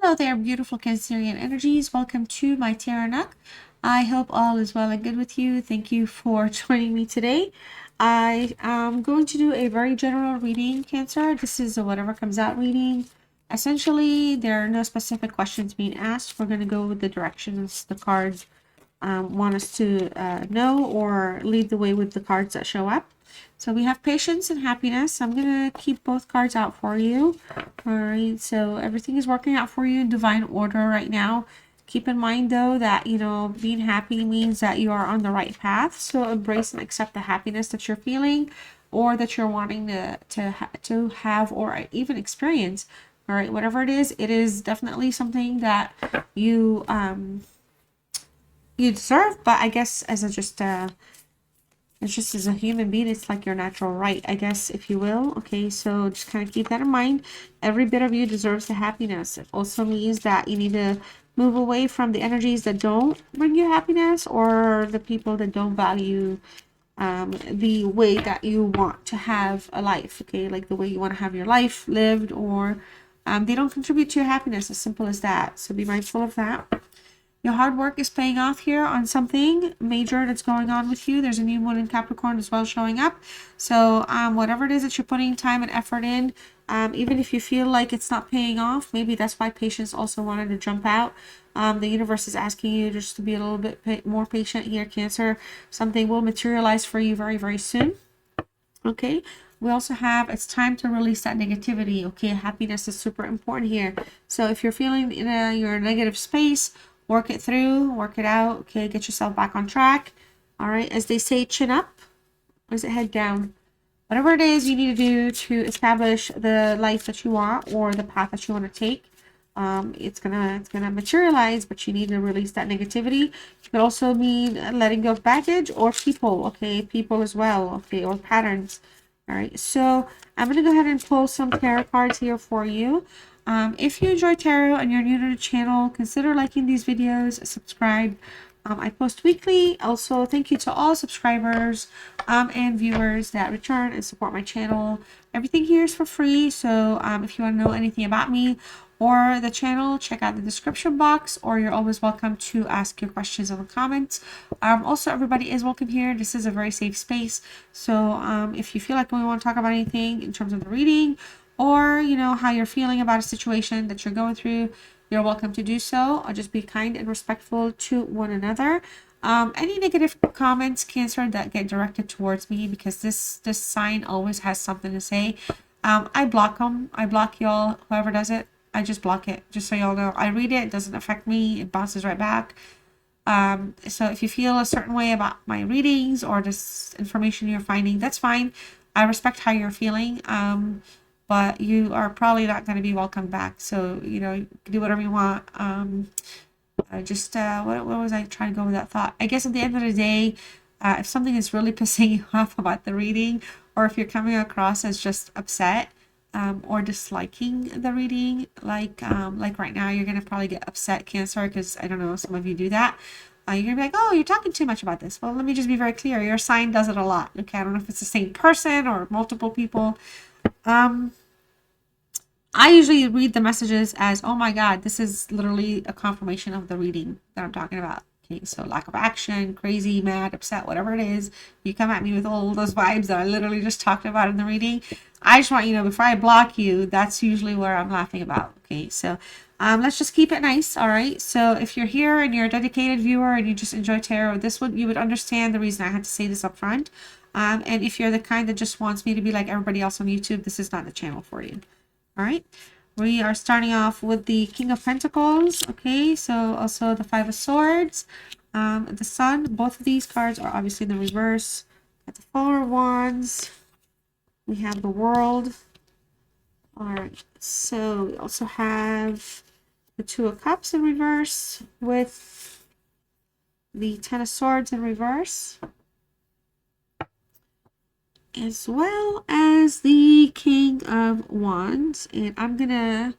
Hello there, beautiful Cancerian energies. Welcome to my Tarot Nook. I hope all is well and good with you. Thank you for joining me today. I am going to do a very general reading, Cancer. This is a whatever comes out reading. Essentially, there are no specific questions being asked. We're going to go with the directions the cards want us to know, or lead the way with the cards that show up. So we have patience and happiness. I'm going to keep both cards out for you. All right, so everything is working out for you in divine order right now. Keep in mind, though, that, being happy means that you are on the right path. So embrace and accept the happiness that you're feeling, or that you're wanting to have or even experience. All right, whatever it is definitely something that you deserve. But I guess as it's just as a human being, it's like your natural right, I guess, if you will. Okay, so just kind of keep that in mind. Every bit of you deserves the happiness. It also means that you need to move away from the energies that don't bring you happiness, or the people that don't value the way that you want to have a life. Okay, like the way you want to have your life lived, or they don't contribute to your happiness. As simple as that. So be mindful of that. Your hard work is paying off here on something major that's going on with you. There's a new moon in Capricorn as well showing up. So whatever it is that you're putting time and effort in, even if you feel like it's not paying off, maybe that's why patience also wanted to jump out. The universe is asking you just to be a little bit more patient here, Cancer. Something will materialize for you very, very soon. Okay. We also have, it's time to release that negativity. Okay, happiness is super important here. So if you're feeling in your negative space, work it through, work it out. Okay, get yourself back on track. All right, as they say, chin up, or is it head down? Whatever it is you need to do to establish the life that you want, or the path that you want to take, it's gonna materialize. But you need to release that negativity. It could also mean letting go of baggage or people. Okay, people as well. Okay, or patterns. All right, so I'm going to go ahead and pull some tarot cards here for you. If you enjoy tarot and you're new to the channel, consider liking these videos, subscribe. I post weekly. Also, thank you to all subscribers and viewers that return and support my channel. Everything here is for free, so if you want to know anything about me or the channel, check out the description box, or you're always welcome to ask your questions in the comments. Also, everybody is welcome here. This is a very safe space, so if you feel like we want to talk about anything in terms of the reading, or how you're feeling about a situation that you're going through, you're welcome to do so. I'll just be kind and respectful to one another. Any negative comments, Cancer, that get directed towards me, because this sign always has something to say, I block them. I block y'all. Whoever does it, I just block it. Just so y'all know, I read it. It doesn't affect me. It bounces right back. So if you feel a certain way about my readings or this information you're finding, that's fine. I respect how you're feeling. But you are probably not going to be welcome back. So, do whatever you want. What was I trying to go with that thought? I guess at the end of the day, if something is really pissing you off about the reading, or if you're coming across as just upset, or disliking the reading, like right now, you're going to probably get upset, Cancer, because I don't know, some of you do that. You're going to be like, oh, you're talking too much about this. Well, let me just be very clear. Your sign does it a lot. Okay, I don't know if it's the same person or multiple people. I usually read the messages as, oh my God, this is literally a confirmation of the reading that I'm talking about. Okay, so lack of action, crazy, mad, upset, whatever it is, you come at me with all those vibes that I literally just talked about in the reading. I just want you to know, before I block you, that's usually where I'm laughing about. Okay, so let's just keep it nice. All right, so if you're here and you're a dedicated viewer and you just enjoy tarot, you would understand the reason I had to say this up front. And if you're the kind that just wants me to be like everybody else on YouTube, this is not the channel for you. All right, we are starting off with the King of Pentacles. Okay, so also the Five of Swords, the Sun. Both of these cards are obviously in the reverse. At the Four of Wands, we have the World. All right, so we also have the Two of Cups in reverse, with the Ten of Swords in reverse, as well as the King of Wands. And I'm gonna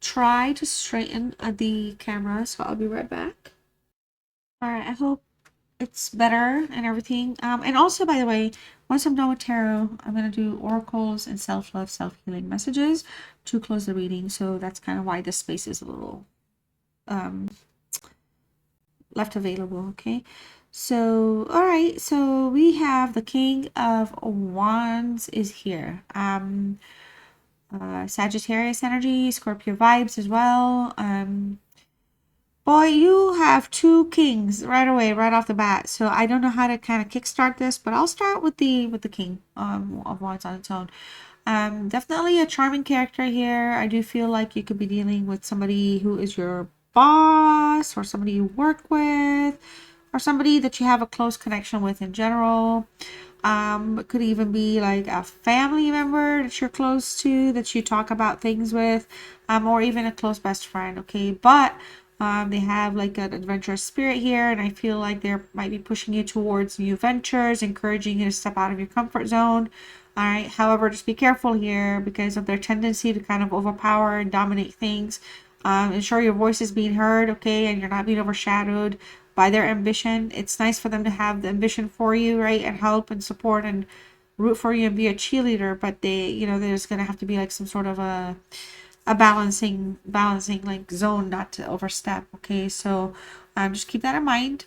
try to straighten the camera, so I'll be right back. All right, I hope it's better and everything. And also, by the way, Once I'm done with tarot, I'm going to do oracles and self-love, self-healing messages to close the reading. So that's kind of why this space is a little left available. Okay. So, all right. So we have the King of Wands is here. Sagittarius energy, Scorpio vibes as well. Boy, you have two kings right away, right off the bat. So I don't know how to kind of kickstart this, but I'll start with the king of wands on its own. Definitely a charming character here. I do feel like you could be dealing with somebody who is your boss, or somebody you work with, or somebody that you have a close connection with in general. It could even be like a family member that you're close to, that you talk about things with, or even a close best friend. Okay, but they have like an adventurous spirit here, and I feel like they might be pushing you towards new ventures, encouraging you to step out of your comfort zone. All right. However, just be careful here because of their tendency to kind of overpower and dominate things. Ensure your voice is being heard, okay, and you're not being overshadowed by their ambition. It's nice for them to have the ambition for you, right, and help and support and root for you and be a cheerleader. But they, there's gonna have to be like some sort of a balancing like zone, not to overstep. Okay, so just keep that in mind.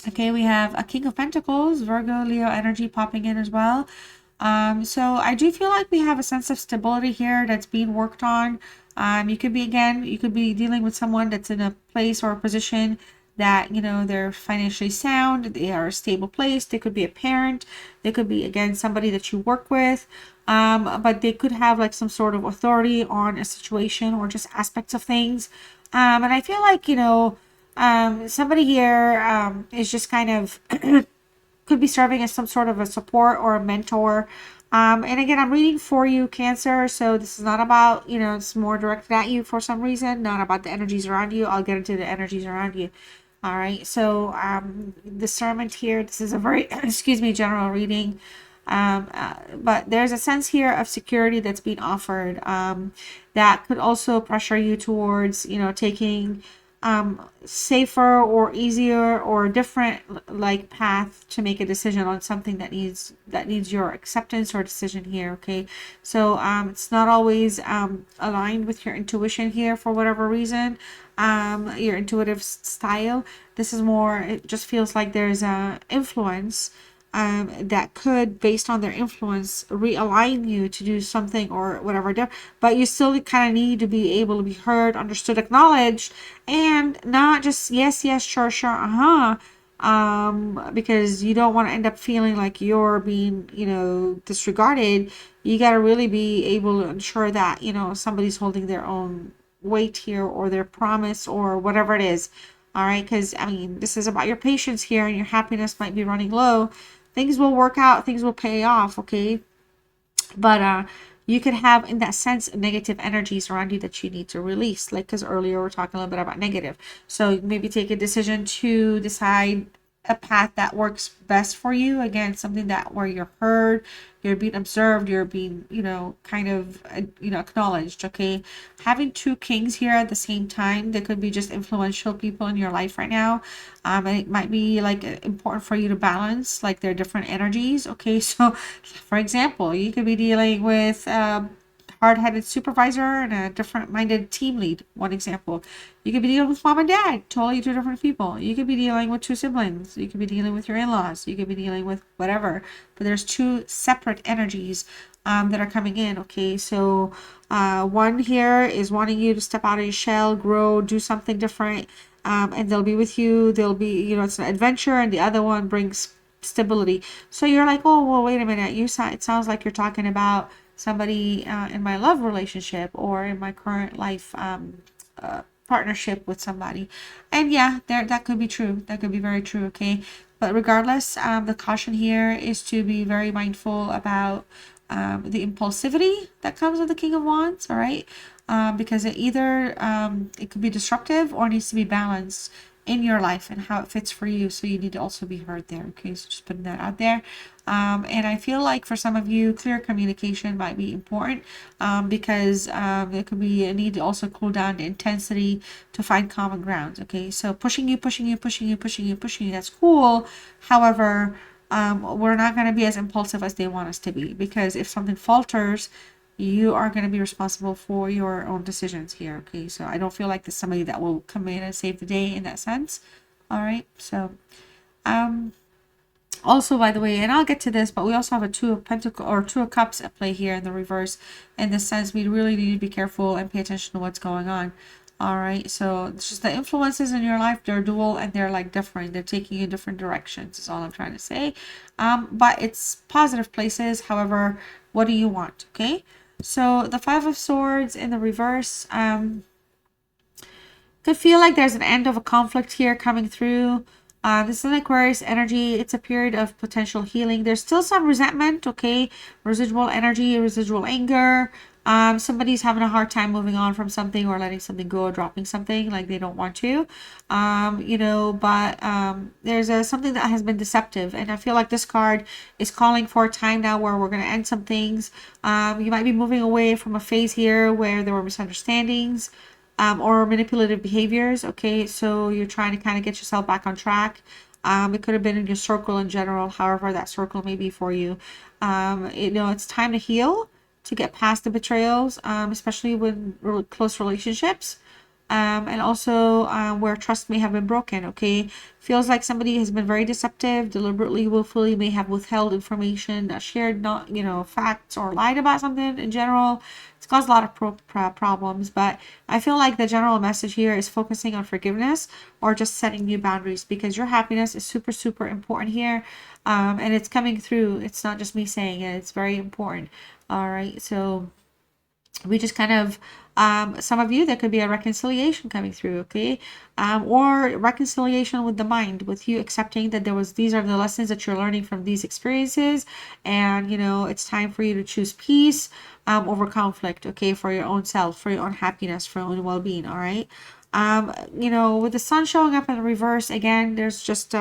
Okay, we have a King of Pentacles, Virgo, Leo energy popping in as well. So I do feel like we have a sense of stability here that's being worked on. You could be dealing with someone that's in a place or a position that, they're financially sound, they are a stable place. They could be a parent, they could be, again, somebody that you work with, but they could have like some sort of authority on a situation or just aspects of things. And I feel like, somebody here is just kind of could be serving as some sort of a support or a mentor. And again, I'm reading for you, Cancer. So this is not about, it's more directed at you for some reason, not about the energies around you. I'll get into the energies around you. All right. So discernment here. This is a very, excuse me, general reading. But there's a sense here of security that's being offered that could also pressure you towards, taking safer or easier or different like path to make a decision on something that needs your acceptance or decision here. Okay, so it's not always aligned with your intuition here for whatever reason, your intuitive style. This is more, it just feels like there's a influence that could, based on their influence, realign you to do something or whatever. But you still kind of need to be able to be heard, understood, acknowledged, and not just yes, yes, sure, sure, because you don't want to end up feeling like you're being, disregarded. You got to really be able to ensure that, somebody's holding their own weight here, or their promise, or whatever it is. All right, because I mean, this is about your patience here, and your happiness might be running low. Things will work out, things will pay off, okay? But you could have, in that sense, negative energies around you that you need to release. Like, because earlier we are talking a little bit about negative. So maybe take a decision to decide a path that works best for you. Again, something that where you're heard, you're being observed, you're being, kind of, acknowledged. Okay, having two kings here at the same time, they could be just influential people in your life right now. And it might be like important for you to balance like their different energies. Okay, so for example, you could be dealing with hard-headed supervisor and a different-minded team lead. One example. You could be dealing with mom and dad, totally two different people. You could be dealing with two siblings. You could be dealing with your in-laws. You could be dealing with whatever. But there's two separate energies that are coming in. Okay, so one here is wanting you to step out of your shell, grow, do something different, and they'll be with you. They'll be, it's an adventure, and the other one brings stability. So you're like, oh, well, wait a minute. It sounds like you're talking about somebody in my love relationship or in my current life partnership with somebody. And yeah, that could be true. That could be very true. Okay, but regardless, the caution here is to be very mindful about the impulsivity that comes with the King of Wands. All right, because it could be disruptive or needs to be balanced in your life and how it fits for you. So you need to also be heard there. Okay, so just putting that out there. And I feel like for some of you, clear communication might be important because there could be a need to also cool down the intensity to find common grounds. Okay, so pushing you, that's cool. However, we're not going to be as impulsive as they want us to be, because if something falters, you are going to be responsible for your own decisions here. Okay, so I don't feel like there's somebody that will come in and save the day in that sense. All right, so also, by the way, and I'll get to this, but we also have a Two of Pentacles or Two of Cups at play here in the reverse. In the sense, we really need to be careful and pay attention to what's going on. All right, so it's just the influences in your life, they're dual and they're like different. They're taking you in different directions is all I'm trying to say. But it's positive places. However, what do you want? Okay, so the Five of Swords in the reverse, could feel like there's an end of a conflict here coming through. This is an Aquarius energy. It's a period of potential healing. There's still some resentment, okay? Residual energy, residual anger. Somebody's having a hard time moving on from something or letting something go or dropping something like they don't want to. There's something that has been deceptive. And I feel like this card is calling for a time now where we're going to end some things. You might be moving away from a phase here where there were misunderstandings. Or manipulative behaviors. Okay, so you're trying to kind of get yourself back on track. It could have been in your circle in general, however that circle may be for you. It's time to heal, to get past the betrayals, especially with close relationships. And also where trust may have been broken. Okay, feels like somebody has been very deceptive, deliberately, willfully may have withheld information, shared not facts, or lied about something in general. It's caused a lot of problems, but I feel like the general message here is focusing on forgiveness or just setting new boundaries, because your happiness is super, super important here. And it's coming through. It's not just me saying it. It's very important. All right, so we just kind of some of you, there could be a reconciliation coming through, okay, or reconciliation with the mind, with you accepting that these are the lessons that you're learning from these experiences, and it's time for you to choose peace over conflict, okay, for your own self, for your own happiness, for your own well-being. All right, with the sun showing up in the reverse again, there's just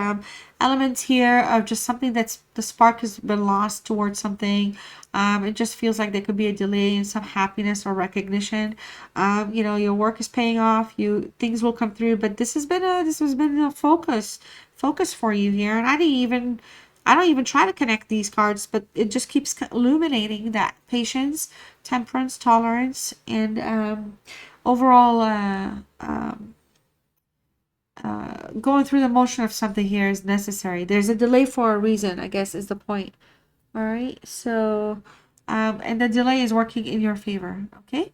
elements here of just something that's the spark has been lost towards something. It just feels like there could be a delay in some happiness or recognition. Your work is paying off. Things will come through, but this has been a focus for you here. And I don't even try to connect these cards, but it just keeps illuminating that patience, temperance, tolerance, and overall going through the motion of something here is necessary. There's a delay for a reason, I guess, is the point. All right, so and the delay is working in your favor. Okay,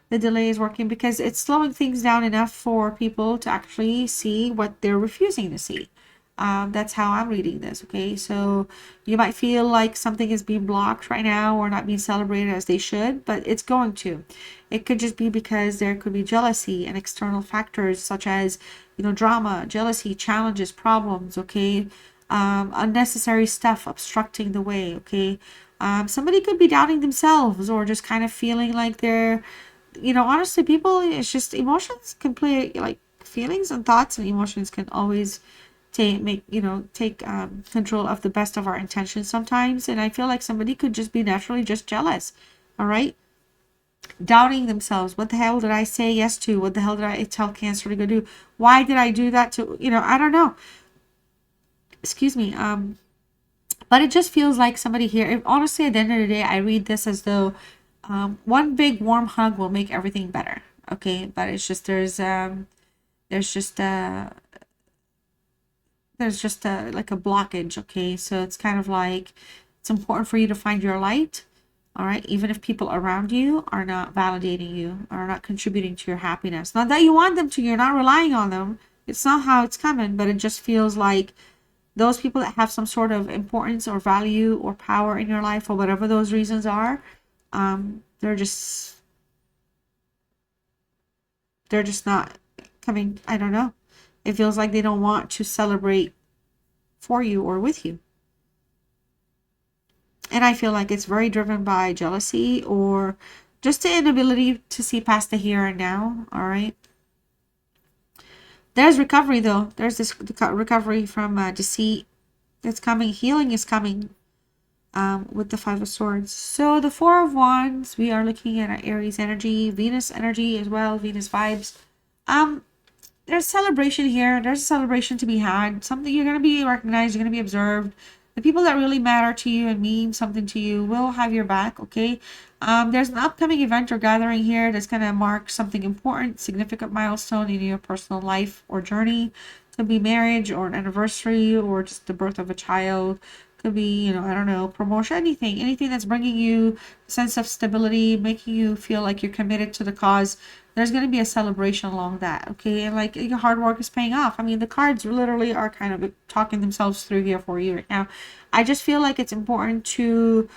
the delay is working because it's slowing things down enough for people to actually see what they're refusing to see. That's how I'm reading this. Okay, so you might feel like something is being blocked right now or not being celebrated as they should, but it's going to. It could just be because there could be jealousy and external factors such as drama, jealousy, challenges, problems. Okay, unnecessary stuff obstructing the way. Okay, somebody could be doubting themselves or just kind of feeling like they're honestly, people, it's just emotions can play, like feelings and thoughts and emotions can always take control of the best of our intentions sometimes. And I feel like somebody could just be naturally just jealous. All right, doubting themselves. What the hell did I say yes to? What the hell did I tell Cancer to go do? Why did I do that to, I don't know. Excuse me. But it just feels like somebody here, honestly, at the end of the day, I read this as though one big warm hug will make everything better. Okay, but it's just there's just like a blockage. Okay, so it's kind of like it's important for you to find your light. All right, even if people around you are not validating you, are not contributing to your happiness. Not that you want them to, you're not relying on them. It's not how it's coming, but it just feels like those people that have some sort of importance or value or power in your life, for whatever those reasons are, they're just not coming. I don't know. It feels like they don't want to celebrate for you or with you. And I feel like it's very driven by jealousy or just the inability to see past the here and now. All right. There's recovery, though. There's this recovery from deceit that's coming. Healing is coming with the Five of Swords. So the Four of Wands, we are looking at Aries energy, Venus energy as well, Venus vibes. There's celebration here. There's a celebration to be had. Something you're going to be recognized. You're going to be observed. The people that really matter to you and mean something to you will have your back, okay? There's an upcoming event or gathering here that's going to mark something important, significant milestone in your personal life or journey. Could be marriage or an anniversary or just the birth of a child. Could be, you know, I don't know, promotion, anything that's bringing you a sense of stability, making you feel like you're committed to the cause. There's going to be a celebration along that, okay? And like your hard work is paying off. I mean, the cards literally are kind of talking themselves through here for you right now. I just feel like it's important to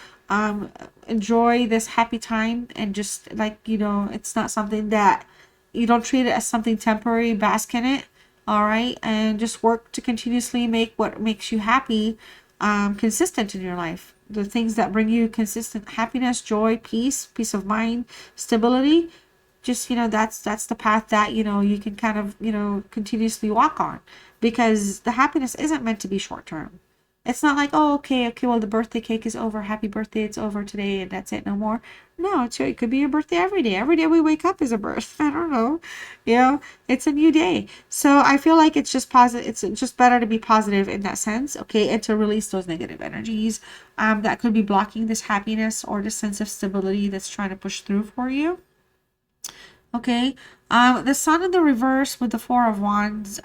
enjoy this happy time, and just like, you know, it's not something that you don't treat it as something temporary, bask in it, all right? And just work to continuously make what makes you happy consistent in your life. The things that bring you consistent happiness, joy, peace of mind, stability. Just, you know, that's the path that, you know, you can kind of, you know, continuously walk on, because the happiness isn't meant to be short term. It's not like, oh, okay, well, the birthday cake is over, happy birthday, it's over today, and that's it, no more. No, it could be your birthday every day. Every day we wake up is a birth. I don't know, you know, it's a new day. So I feel like it's just positive. It's just better to be positive in that sense, okay, and to release those negative energies that could be blocking this happiness or this sense of stability that's trying to push through for you. Okay, the Sun in the reverse with the Four of Wands.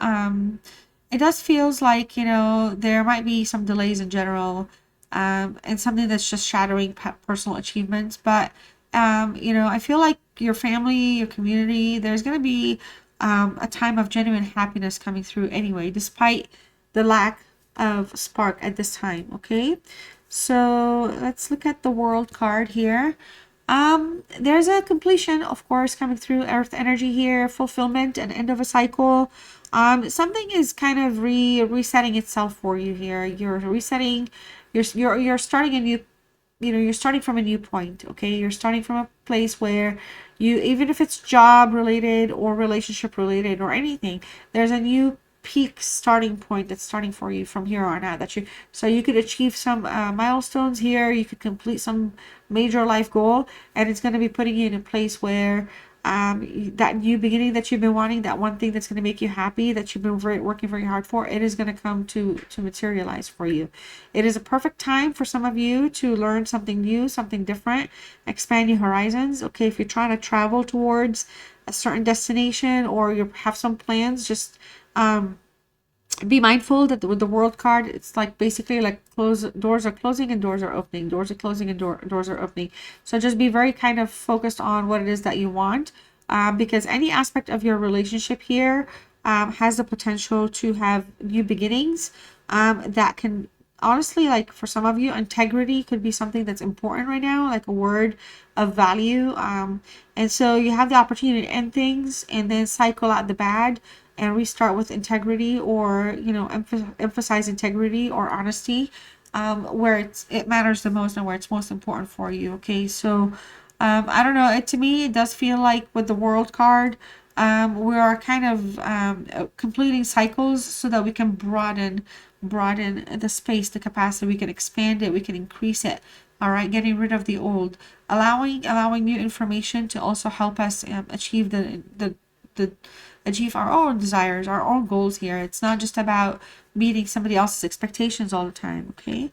It does feels like, you know, there might be some delays in general, and something that's just shattering personal achievements. But you know, I feel like your family, your community, there's gonna be a time of genuine happiness coming through anyway, despite the lack of spark at this time. Okay, so let's look at the World card here. There's a completion, of course, coming through earth energy here, fulfillment and end of a cycle. Something is kind of resetting itself for you here. You're resetting, you're starting a new, you know, you're starting from a new point, okay? You're starting from a place where you, even if it's job related or relationship related or anything, there's a new peak starting point that's starting for you from here on out, that you, so you could achieve some milestones here, you could complete some major life goal, and it's going to be putting you in a place where that new beginning that you've been wanting, that one thing that's going to make you happy, that you've been working very hard for, it is going to come to materialize for you. It is a perfect time for some of you to learn something new, something different, expand your horizons. Okay, if you're trying to travel towards a certain destination or you have some plans, just be mindful that with the World card, it's like basically like doors are closing and doors are opening, doors are closing and doors are opening. So just be very kind of focused on what it is that you want, because any aspect of your relationship here has the potential to have new beginnings, that can, honestly, like for some of you, integrity could be something that's important right now, like a word of value. And so you have the opportunity to end things and then cycle out the bad and restart with integrity, or, you know, emphasize integrity or honesty, where it matters the most and where it's most important for you. Okay, so I don't know, to me it does feel like with the World card, we are kind of completing cycles so that we can broaden the space, the capacity. We can expand it, we can increase it. All right, getting rid of the old, allowing new information to also help us achieve the achieve our own desires, our own goals here. It's not just about meeting somebody else's expectations all the time. Okay,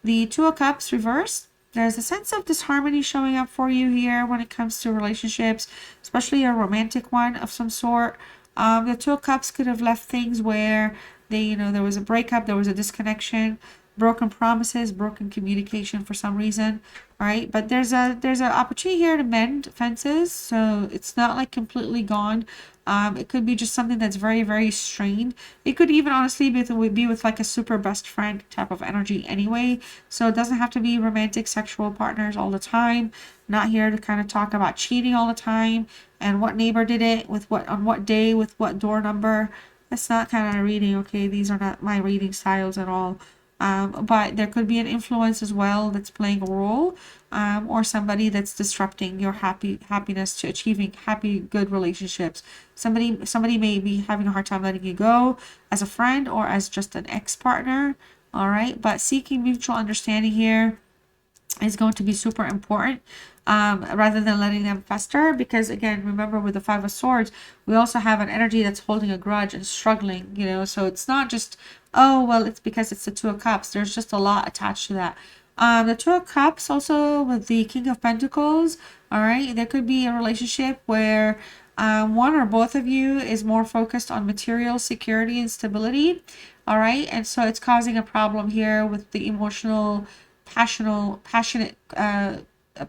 the Two of Cups reversed. There's a sense of disharmony showing up for you here when it comes to relationships, especially a romantic one of some sort. The Two of Cups could have left things where they, you know, there was a breakup, there was a disconnection, broken promises, broken communication for some reason. All right, but there's an opportunity here to mend fences, so it's not like completely gone. It could be just something that's very, very strained. It could even honestly be with like a super best friend type of energy anyway. So it doesn't have to be romantic, sexual partners all the time. Not here to kind of talk about cheating all the time and what neighbor did it with what on what day with what door number. That's not kind of reading. Okay, these are not my reading styles at all. But there could be an influence as well that's playing a role, or somebody that's disrupting your happiness to achieving happy, good relationships. Somebody may be having a hard time letting you go as a friend or as just an ex-partner. All right, but seeking mutual understanding here, is going to be super important, rather than letting them fester. Because again, remember, with the Five of Swords, we also have an energy that's holding a grudge and struggling, you know. So it's not just, oh well, it's because it's the Two of Cups. There's just a lot attached to that. The Two of Cups also with the King of Pentacles. All right, there could be a relationship where one or both of you is more focused on material security and stability. All right, and so it's causing a problem here with the emotional, passionate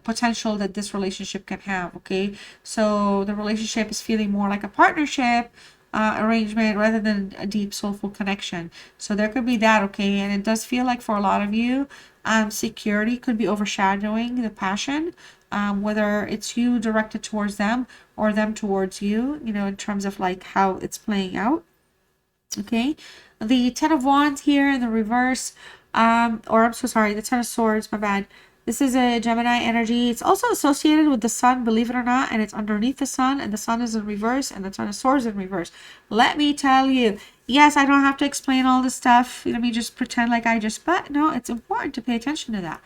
potential that this relationship can have. Okay, so the relationship is feeling more like a partnership arrangement rather than a deep soulful connection. So there could be that. Okay, and it does feel like for a lot of you, security could be overshadowing the passion, whether it's you directed towards them or them towards you, you know, in terms of like how it's playing out. Okay, the Ten of Wands here in the reverse, or I'm so sorry, the Ten of Swords, my bad. This is a Gemini energy. It's also associated with the sun, believe it or not, and it's underneath the sun, and the sun is in reverse, and the Ten of Swords in reverse. Let me tell you, yes, I don't have to explain all this stuff. Let me just pretend like but no, it's important to pay attention to that.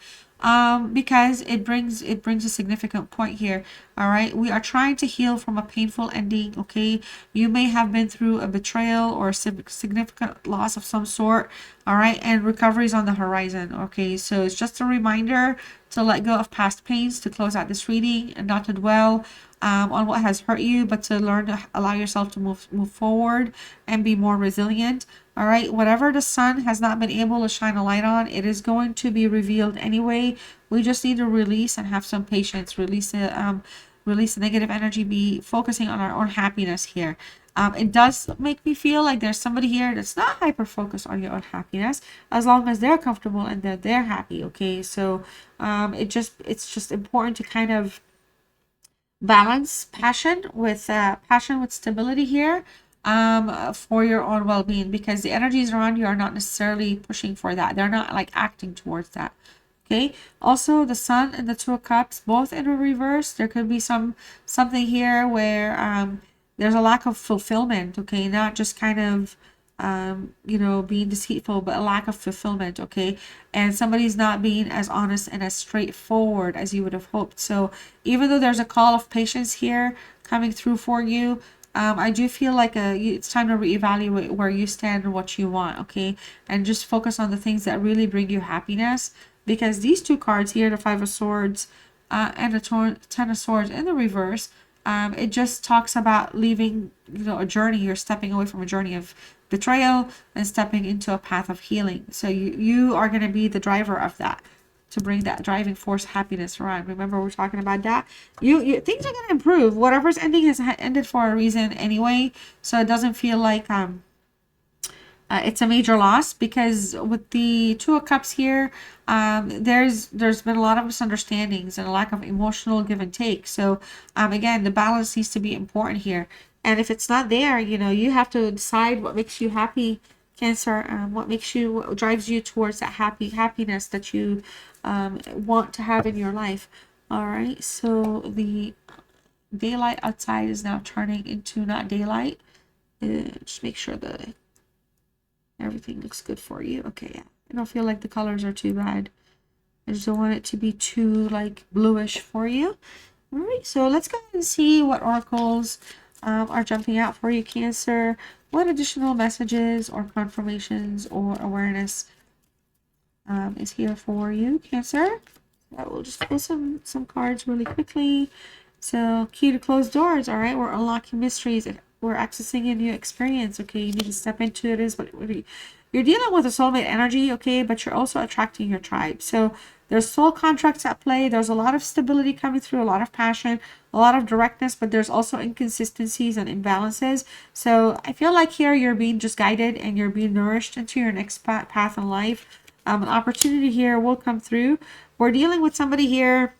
Because it brings a significant point here. All right, we are trying to heal from a painful ending. Okay, you may have been through a betrayal or a significant loss of some sort. All right, and recovery is on the horizon. Okay, so it's just a reminder to let go of past pains, to close out this reading, and not to dwell on what has hurt you, but to learn to allow yourself to move forward and be more resilient. All right, whatever the sun has not been able to shine a light on, it is going to be revealed anyway. We just need to release and have some patience. Release the negative energy. Be focusing on our own happiness here. It does make me feel like there's somebody here that's not hyper focused on your own happiness, as long as they're comfortable and they're happy. Okay, so it's just important to kind of balance passion with stability here, for your own well-being, because the energies around you are not necessarily pushing for that. They're not like acting towards that. Okay, also the sun and the Two of Cups both in a reverse. There could be something here where there's a lack of fulfillment. Okay, not just kind of you know, being deceitful, but a lack of fulfillment. Okay, and somebody's not being as honest and as straightforward as you would have hoped. So even though there's a call of patience here coming through for you, I do feel like it's time to reevaluate where you stand and what you want. Okay, and just focus on the things that really bring you happiness, because these two cards here, the Five of Swords and the Ten of Swords in the reverse, it just talks about leaving, you know, a journey. You're stepping away from a journey of betrayal and stepping into a path of healing. So you are going to be the driver of that, to bring that driving force happiness around. Remember, we're talking about that. You things are going to improve. Whatever's ending has ended for a reason anyway, so it doesn't feel like it's a major loss, because with the Two of Cups here, there's been a lot of misunderstandings and a lack of emotional give and take. So again, the balance needs to be important here. And if it's not there, you know, you have to decide what makes you happy, Cancer. What drives you towards that happiness that you want to have in your life. All right. So the daylight outside is now turning into not daylight. Just make sure the everything looks good for you. Okay, yeah. I don't feel like the colors are too bad. I just don't want it to be too like bluish for you. All right, so let's go ahead and see what oracles are jumping out for you, Cancer. What additional messages or confirmations or awareness is here for you, Cancer? So we'll just pull some cards really quickly. So, key to closed doors. All right, we're unlocking mysteries. We're accessing a new experience. Okay, you need to step into it. You're dealing with a soulmate energy. Okay, but you're also attracting your tribe. So there's soul contracts at play. There's a lot of stability coming through, a lot of passion, a lot of directness, but there's also inconsistencies and imbalances. So I feel like here you're being just guided and you're being nourished into your next path in life. An opportunity here will come through. We're dealing with somebody here.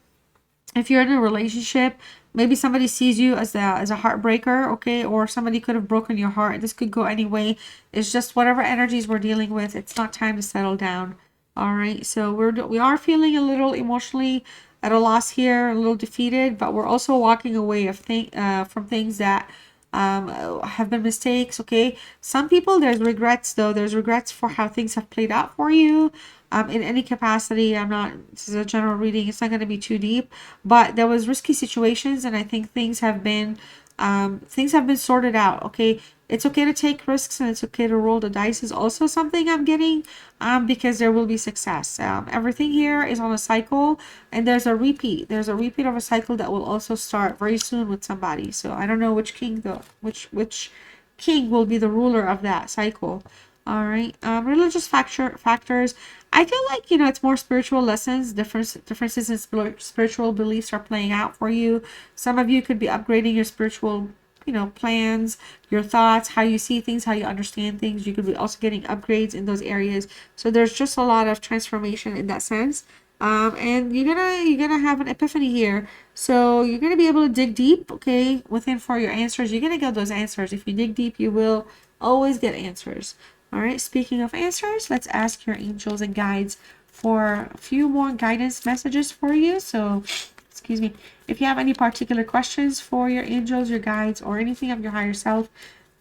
If you're in a relationship, maybe somebody sees you as a heartbreaker, okay, or somebody could have broken your heart. This could go any way. It's just whatever energies we're dealing with. It's not time to settle down. All right, so we are feeling a little emotionally at a loss here, a little defeated, but we're also walking away from things that have been mistakes. Okay, some people, there's regrets though. There's regrets for how things have played out for you. In any capacity. I'm not, this is a general reading, it's not going to be too deep, but there was risky situations, and I think things have been sorted out. Okay, it's okay to take risks, and it's okay to roll the dice is also something I'm getting, because there will be success. Everything here is on a cycle, and there's a repeat of a cycle that will also start very soon with somebody. So I don't know which king, though, which king will be the ruler of that cycle. All right. Religious factors. I feel like, it's more spiritual lessons. Differences in spiritual beliefs are playing out for you. Some of you could be upgrading your spiritual, plans, your thoughts, how you see things, how you understand things. You could be also getting upgrades in those areas. So there's just a lot of transformation in that sense. And you're gonna have an epiphany here. So you're gonna be able to dig deep, okay, within for your answers. You're gonna get those answers. If you dig deep, you will always get answers. All right, speaking of answers, let's ask your angels and guides for a few more guidance messages for you. So, excuse me, if you have any particular questions for your angels, your guides, or anything of your higher self,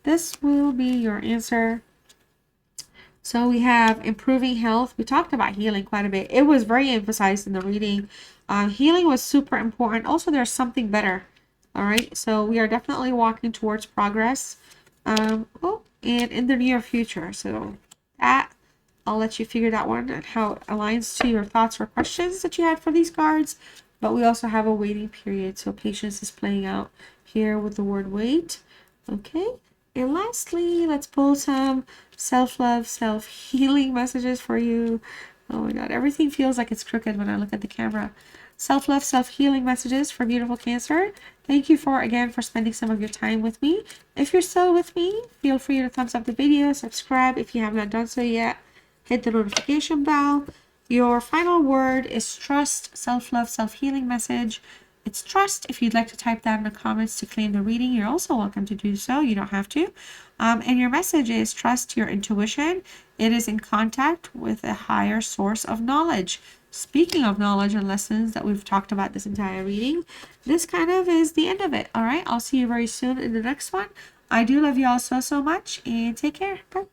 this will be your answer. So we have improving health. We talked about healing quite a bit. It was very emphasized in the reading. Healing was super important. Also, there's something better. All right, so we are definitely walking towards progress. And in the near future. So that, I'll let you figure that one and how it aligns to your thoughts or questions that you had for these cards. But we also have a waiting period. So patience is playing out here with the word wait. Okay. And lastly, let's pull some self-love, self-healing messages for you. Oh my God, everything feels like it's crooked when I look at the camera. Self-love, self-healing messages for beautiful Cancer. Thank you for spending some of your time with me. If you're still with me, feel free to thumbs up the video, subscribe if you have not done so yet, hit the notification bell. Your final word is trust, self-love, self-healing message. It's trust. If you'd like to type that in the comments to claim the reading, you're also welcome to do so. You don't have to. And your message is trust your intuition. It is in contact with a higher source of knowledge. Speaking of knowledge and lessons that we've talked about this entire reading, this kind of is the end of it. All right, I'll see you very soon in the next one. I do love you all so much, and take care. Bye.